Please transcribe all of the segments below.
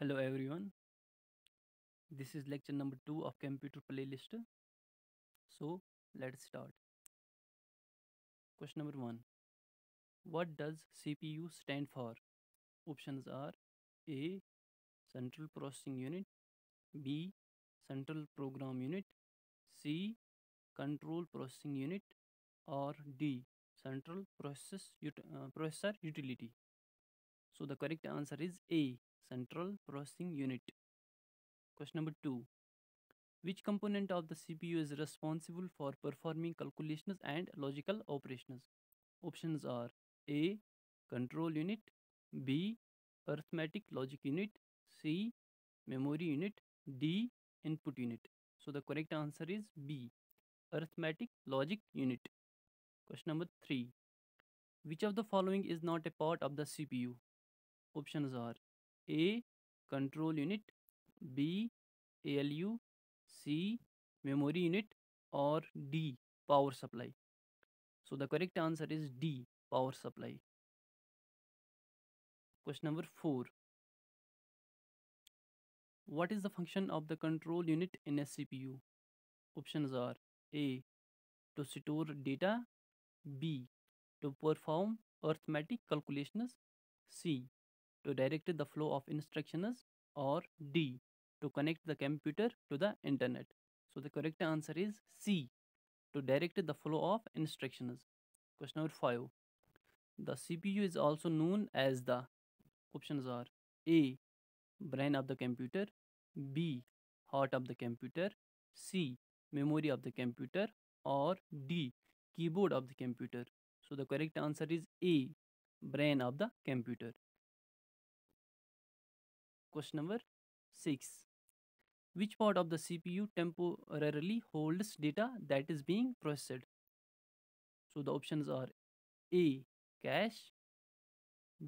Hello everyone. This is lecture number 2 of computer playlist. So let's start. Question number 1. What does CPU stand for? Options are A. Central Processing Unit, B. Central Program Unit, C. Control Processing Unit, or D. Central Processor Utility. So the correct answer is A. Central Processing Unit. Question number 2. Which component of the CPU is responsible for performing calculations and logical operations? Options are A. Control unit, B. Arithmetic logic unit, C. Memory unit, D. Input unit. So the correct answer is B. Arithmetic logic unit. Question number 3. Which of the following is not a part of the CPU? Options are A. Control unit, B. ALU, C. Memory unit, or D. Power supply. So the correct answer is D. Power supply. Question number 4. What is the function of the control unit in a CPU? Options are A. To store data, B. To perform arithmetic calculations, C. To direct the flow of instructions, or D. To connect the computer to the internet. So the correct answer is C. To direct the flow of instructions. Question number 5. The CPU is also known as the options are A. Brain of the computer, B. Heart of the computer, C. Memory of the computer, or D. Keyboard of the computer. So the correct answer is A. Brain of the computer. Question number 6. Which part of the CPU temporarily holds data that is being processed? So the options are A. Cache,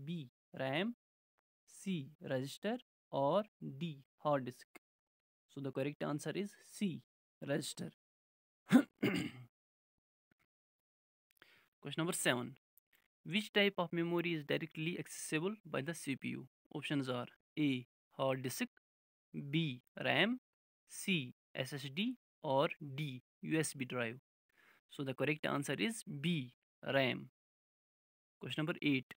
B. RAM, C. Register, or D. Hard disk. So the correct answer is C. Register. Question number 7. Which type of memory is directly accessible by the CPU? Options are A. Hard disk, B. RAM, C. SSD, or D. USB drive. So the correct answer is B. RAM. Question number 8.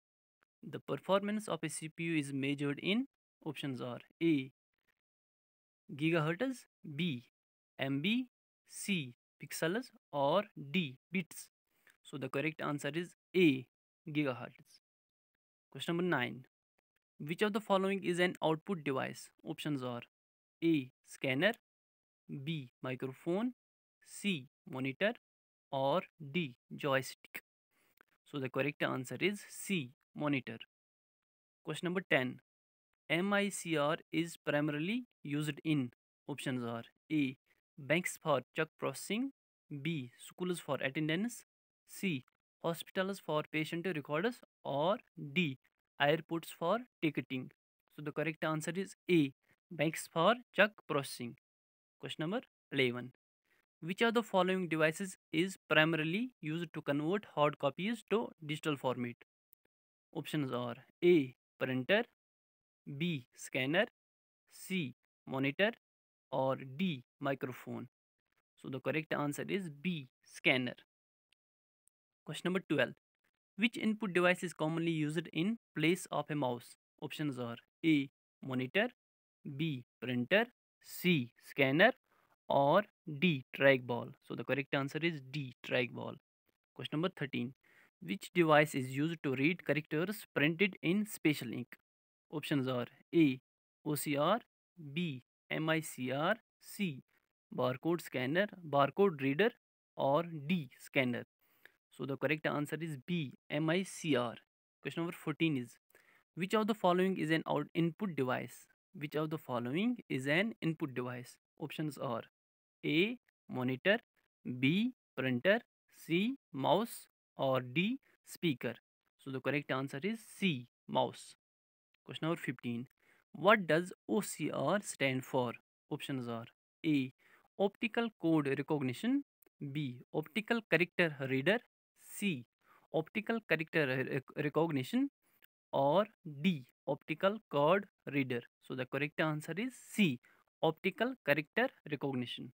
The performance of a CPU is measured in options are A. Gigahertz, B. MB, C. Pixels, or D. Bits. So the correct answer is A. Gigahertz. Question number 9. Which of the following is an output device? Options are A. Scanner, B. Microphone, C. Monitor, or D. Joystick. So the correct answer is C. Monitor. Question number 10. MICR is primarily used in options are A. Banks for check processing, B. Schools for attendance, C. Hospitals for patient records, or D. Airports for ticketing. So the correct answer is A. Banks for check processing. Question number 11. Which of the following devices is primarily used to convert hard copies to digital format? Options are A. Printer, B. Scanner, C. Monitor, or D. Microphone. So the correct answer is B. Scanner. Question number 12. Which input device is commonly used in place of a mouse? Options are A. Monitor, B. Printer, C. Scanner, or D. Trackball. So the correct answer is D. Trackball. Question number 13. Which device is used to read characters printed in special ink? Options are A. OCR, B. MICR, C. Barcode scanner, barcode reader, or D. Scanner. So the correct answer is B. MICR. Question number 14 is which of the following is an input device? Which of the following is an input device? Options are A. Monitor, B. Printer, C. Mouse, or D. Speaker. So the correct answer is C. Mouse. Question number 15. What does OCR stand for? Options are A. Optical code recognition, B. Optical character reader, C. Optical character recognition, or D, optical card reader? So the correct answer is C, optical character recognition.